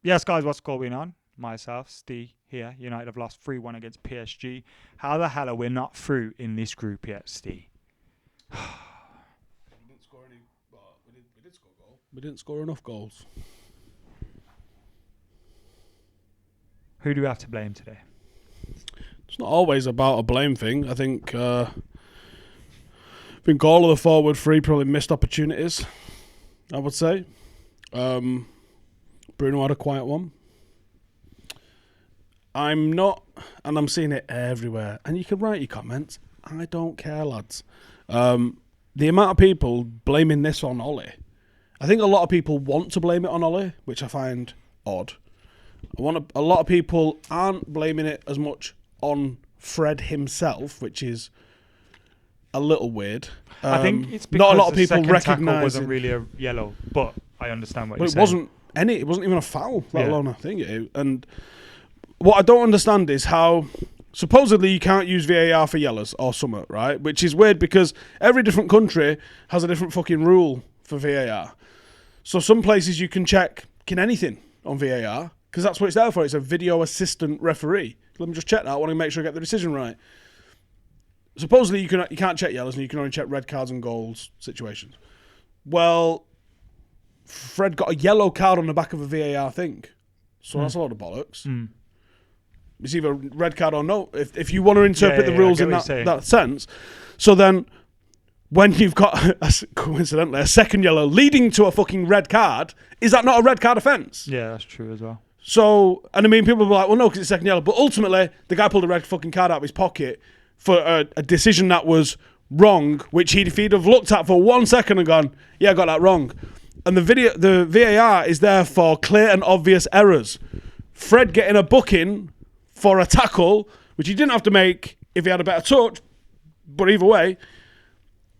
Yes, guys, what's going on? Myself, Steve here. United have lost 3-1 against PSG. How the hell are we not through in this group yet, Steve? We didn't score any, but we did score a goal. We didn't score enough goals. Who do we have to blame today? It's not always about a blame thing. I think all of the forward three probably missed opportunities, I would say. Bruno had a quiet one. I'm not, and I'm seeing it everywhere, and you can write your comments. I don't care, lads. The amount of people blaming this on Ollie, I think a lot of people want to blame it on Ollie, which I find odd. A lot of people aren't blaming it as much on Fred himself, which is a little weird. I think it's because not a lot of the people second tackle recognise wasn't it. really a yellow, but I understand what But you're it saying. it wasn't even a foul, let alone a thing. And what I don't understand is how supposedly you can't use VAR for yellows or something, right? Which is weird because every different country has a different fucking rule for VAR. So some places you can check anything on VAR because that's what it's there for. It's a video assistant referee. Let me just check that. I want to make sure I get the decision right. Supposedly you can't check yellows and you can only check red cards and goals situations. Well, Fred got a yellow card on the back of a VAR thing. So that's a lot of bollocks. It's either red card or no. If you want to interpret the rules in that sense. So then when you've got, coincidentally, a second yellow leading to a fucking red card, is that not a red card offence? Yeah, that's true as well. So, and I mean, people will be like, well, no, because it's second yellow. But ultimately, the guy pulled a red fucking card out of his pocket for a decision that was wrong, which if he'd have looked at for 1 second and gone, yeah, I got that wrong. And the VAR is there for clear and obvious errors. Fred getting a booking for a tackle, which he didn't have to make if he had a better touch, but either way,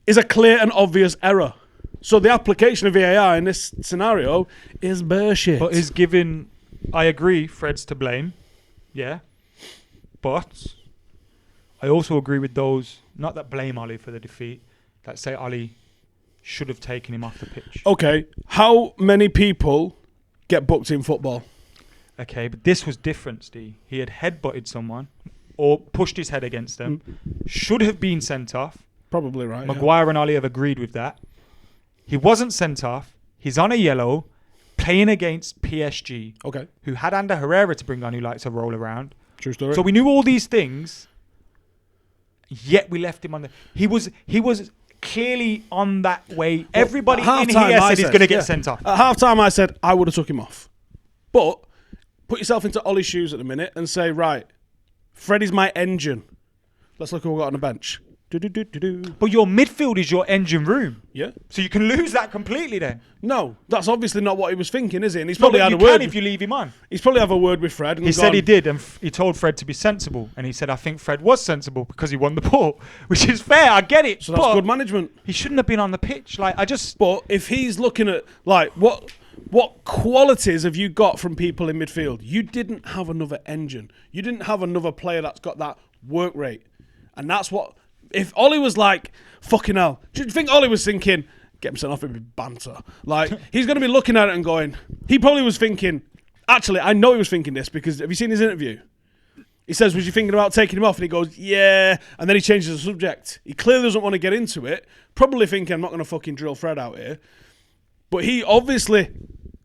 is a clear and obvious error. So the application of VAR in this scenario is bullshit. But is given, I agree, Fred's to blame. Yeah. But I also agree with those, not that blame Ollie for the defeat, that say Ollie should have taken him off the pitch. Okay, how many people get booked in football? Okay, but this was different, Steve. He had headbutted someone or pushed his head against them. Should have been sent off. Probably right. Maguire and Ollie have agreed with that. He wasn't sent off. He's on a yellow, playing against PSG. Okay. Who had Ander Herrera to bring on, who likes to roll around. True story. So we knew all these things, yet we left him on the... He was clearly on that way. Everybody in here said he's going to get sent off. At half-time, I said I would have took him off. But put yourself into Ollie's shoes at the minute and say, right, Freddie's my engine. Let's look who we've got on the bench. But your midfield is your engine room. Yeah. So you can lose that completely then. No, that's obviously not what he was thinking, is it? And he's No, probably but had you a can word. if you leave him on. He's probably have a word with Fred. And He said he did, and he told Fred to be sensible. And he said, I think Fred was sensible because he won the ball, which is fair. I get it. So that's good management. He shouldn't have been on the pitch. But if he's looking at, what qualities have you got from people in midfield? You didn't have another engine. You didn't have another player that's got that work rate. And that's what... If Ollie was like, fucking hell, do you think Ollie was thinking, get him sent off, it'd be banter? He's going to be looking at it and going, he probably was thinking, actually, I know he was thinking this because have you seen his interview? He says, was you thinking about taking him off? And he goes, yeah. And then he changes the subject. He clearly doesn't want to get into it, probably thinking, I'm not going to fucking drill Fred out here. But he obviously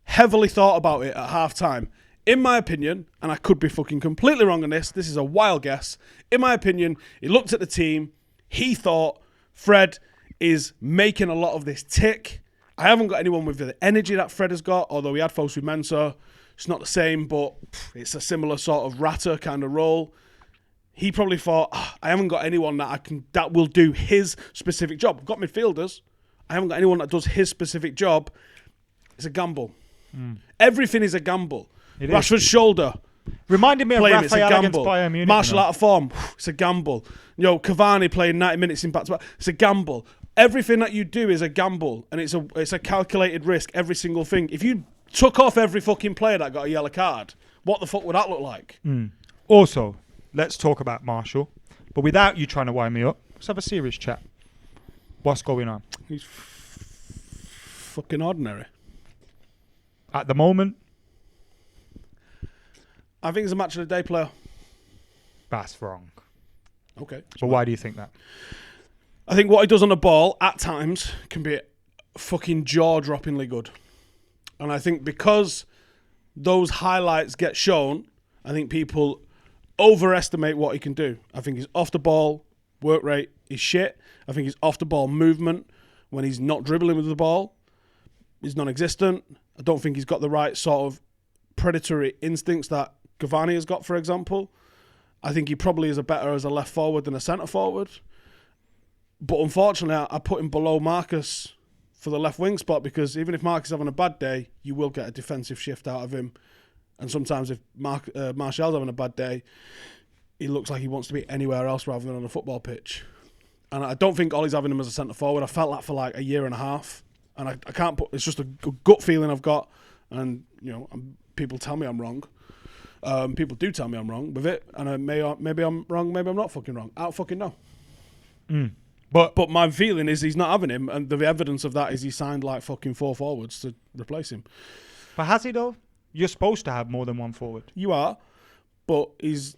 heavily thought about it at half-time. In my opinion, and I could be fucking completely wrong on this is a wild guess. In my opinion, he looked at the team. He thought Fred is making a lot of this tick. I haven't got anyone with the energy that Fred has got, although he had Fosu Mensah. It's not the same, but it's a similar sort of ratter kind of role. He probably thought, I haven't got anyone that will do his specific job. I've got midfielders. I haven't got anyone that does his specific job. It's a gamble. Everything is a gamble. Rashford's shoulder. Reminded me of Raphael against Bayern Munich. Martial out of form. It's a gamble. Cavani playing 90 minutes in back-to-back. It's a gamble. Everything that you do is a gamble, and it's a calculated risk, every single thing. If you took off every fucking player that got a yellow card, what the fuck would that look like? Also, let's talk about Marshall, but without you trying to wind me up, let's have a serious chat. What's going on? He's fucking ordinary. At the moment, I think he's a match of the day player. That's wrong. Okay. But why do you think that? I think what he does on the ball at times can be fucking jaw-droppingly good. And I think because those highlights get shown, I think people overestimate what he can do. I think his off-the-ball work rate is shit. I think his off-the-ball movement, when he's not dribbling with the ball, is non-existent. I don't think he's got the right sort of predatory instincts that Cavani has got, for example. I think he probably is better as a left forward than a centre forward. But unfortunately, I put him below Marcus for the left wing spot because even if Marcus is having a bad day, you will get a defensive shift out of him. And sometimes if Martial's having a bad day, he looks like he wants to be anywhere else rather than on a football pitch. And I don't think Ollie's having him as a centre forward. I felt that for like a year and a half. And I can't put... It's just a gut feeling I've got. And, you know, people tell me I'm wrong. People do tell me I'm wrong with it. And maybe I'm wrong, maybe I'm not fucking wrong. I don't fucking know. But my feeling is he's not having him. And the evidence of that is he signed like fucking 4 forwards to replace him. But has he though? You're supposed to have more than one forward. You are. But he's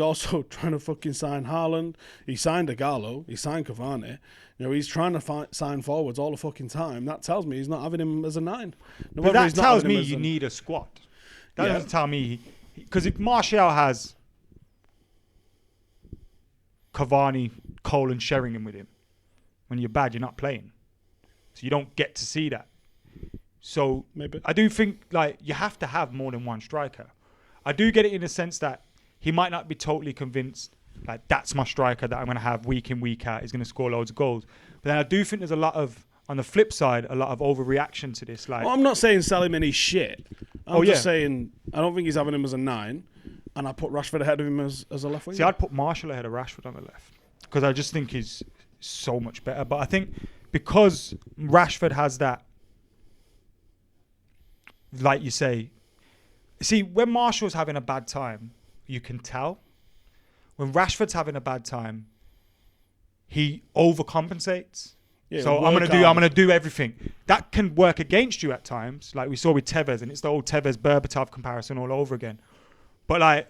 also trying to fucking sign Haaland. He signed Agallo. He signed Cavani. You know, he's trying to sign forwards all the fucking time. That tells me he's not having him as a 9. But that tells me you need a squad. That doesn't tell me... Because if Martial has Cavani, Cole and Sheringham with him, when you're bad, you're not playing. So you don't get to see that. So maybe. I do think like you have to have more than one striker. I do get it in the sense that he might not be totally convinced like that's my striker that I'm going to have week in, week out. He's going to score loads of goals. But then I do think there's a lot of, on the flip side, a lot of overreaction to this. Like, well, I'm not saying sell him any shit. I'm just saying I don't think he's having him as a 9, and I put Rashford ahead of him as a left winger. See, I'd put Martial ahead of Rashford on the left because I just think he's so much better. But I think because Rashford has that, like you say, see, when Martial's having a bad time, you can tell. When Rashford's having a bad time, he overcompensates. Yeah, so I'm gonna do everything. That can work against you at times, like we saw with Tevez, and it's the old Tevez Berbatov comparison all over again. But like,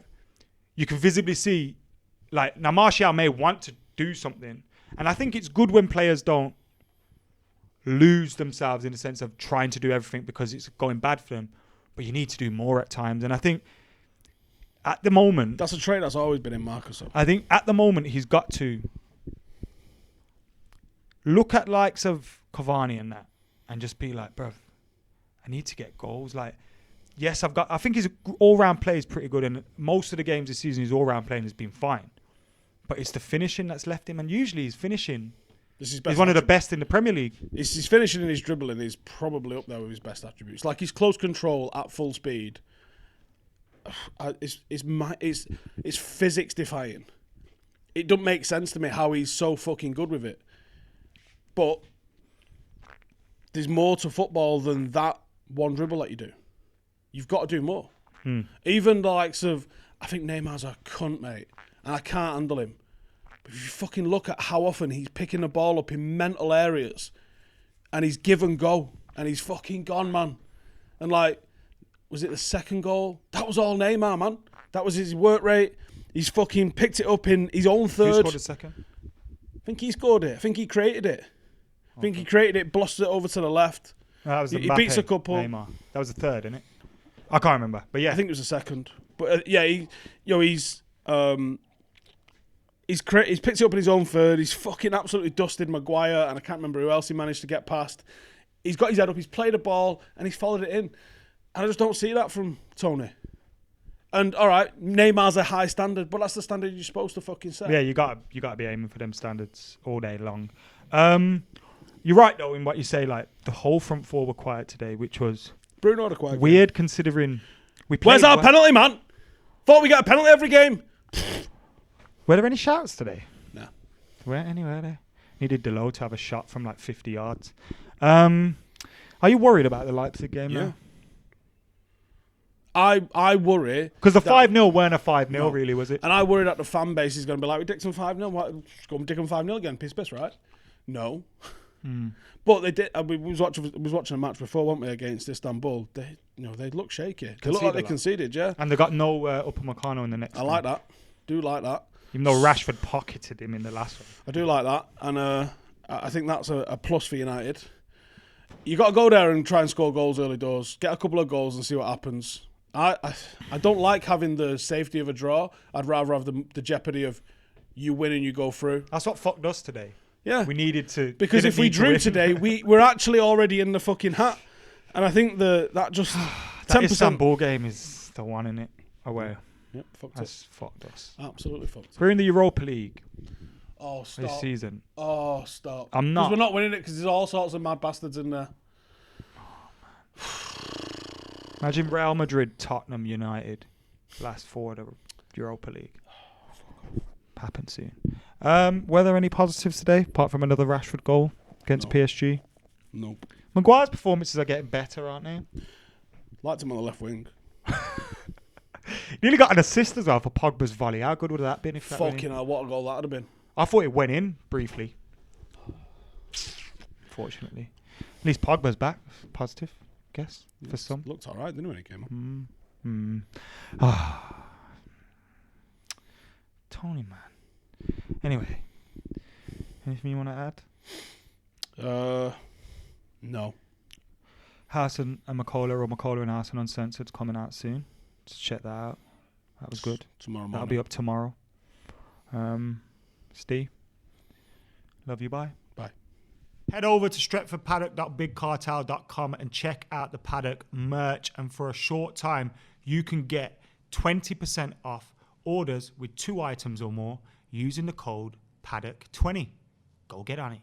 you can visibly see, like now Martial may want to do something, and I think it's good when players don't lose themselves in the sense of trying to do everything because it's going bad for them. But you need to do more at times, and I think at the moment that's a trait that's always been in Marcus. I think at the moment he's got to look at likes of Cavani and that and just be like, bro, I need to get goals. Like, yes, I think his all-round play is pretty good, and most of the games this season his all-round playing has been fine. But it's the finishing that's left him, and usually his finishing is one of the best in the Premier League. His finishing and his dribbling is probably up there with his best attributes. Like his close control at full speed, it's physics defying. It doesn't make sense to me how he's so fucking good with it. But there's more to football than that one dribble that you do. You've got to do more. Even the likes of, I think Neymar's a cunt, mate, and I can't handle him. But if you fucking look at how often he's picking the ball up in mental areas and he's give and go and he's fucking gone, man. And like, was it the second goal? That was all Neymar, man. That was his work rate. He's fucking picked it up in his own third. Who scored the second? I think he scored it. I think he created it. I think he created it, blusted it over to the left. No, that was he beats a couple. Neymar. That was the third, isn't it? I can't remember, but yeah, I think it was the second. But he's picked it up in his own third. He's fucking absolutely dusted Maguire, and I can't remember who else he managed to get past. He's got his head up. He's played a ball, and he's followed it in. And I just don't see that from Tony. And all right, Neymar's a high standard, but that's the standard you're supposed to fucking set. Yeah, you got to be aiming for them standards all day long. You're right though in what you say. Like the whole front four were quiet today, which was Bruno had a quiet weird game. considering we played. Where's our penalty, man? Thought we got a penalty every game. Were there any shouts today? No. Weren't any, were there? Needed Delo to have a shot from like 50 yards. Are you worried about the Leipzig game now? I worry. Because the 5-0 weren't a 5-0 really, was it? And I worry that the fan base is going to be like, we dicked them 5-0. What? Just go and dick them 5-0 again. Piss, right? No. But they did. We was watching a match before, weren't we, against Istanbul? They look shaky. They look like they conceded, yeah. And they got no Upamecano in the next. I like that. Do like that. Even though Rashford pocketed him in the last one. I do like that, and I think that's a plus for United. You got to go there and try and score goals early doors. Get a couple of goals and see what happens. I don't like having the safety of a draw. I'd rather have the jeopardy of you win and you go through. That's what fucked us today. Yeah, we needed to, because if we drew today, we're actually already in the fucking hat. And I think that just 10%. That Istanbul game is the one in it away. Yep, fucked That's fucked us. Absolutely fucked us. We're in the Europa League. Oh, stop. This season. Oh, stop. I'm not. Because we're not winning it because there's all sorts of mad bastards in there. Imagine Real Madrid, Tottenham, United, last four of the Europa League. Happen soon. Were there any positives today, apart from another Rashford goal against PSG? No. Maguire's performances are getting better, aren't they? Liked him on the left wing. Nearly got an assist as well for Pogba's volley. How good would that have been if that went in? Fucking hell, what a goal that would have been. I thought it went in briefly. Fortunately. At least Pogba's back. Positive, I guess, for some. Looked all right, didn't it, when he came up? Tony, man. Anyway, anything you want to add? No. Howson and McCullough and Howson Uncensored coming out soon. Just check that out. That was good. Tomorrow morning. That'll be up tomorrow. Steve, love you. Bye. Bye. Head over to stretfordpaddock.bigcartel.com and check out the Paddock merch. And for a short time, you can get 20% off orders with 2 items or more using the code Paddock20. Go get on it.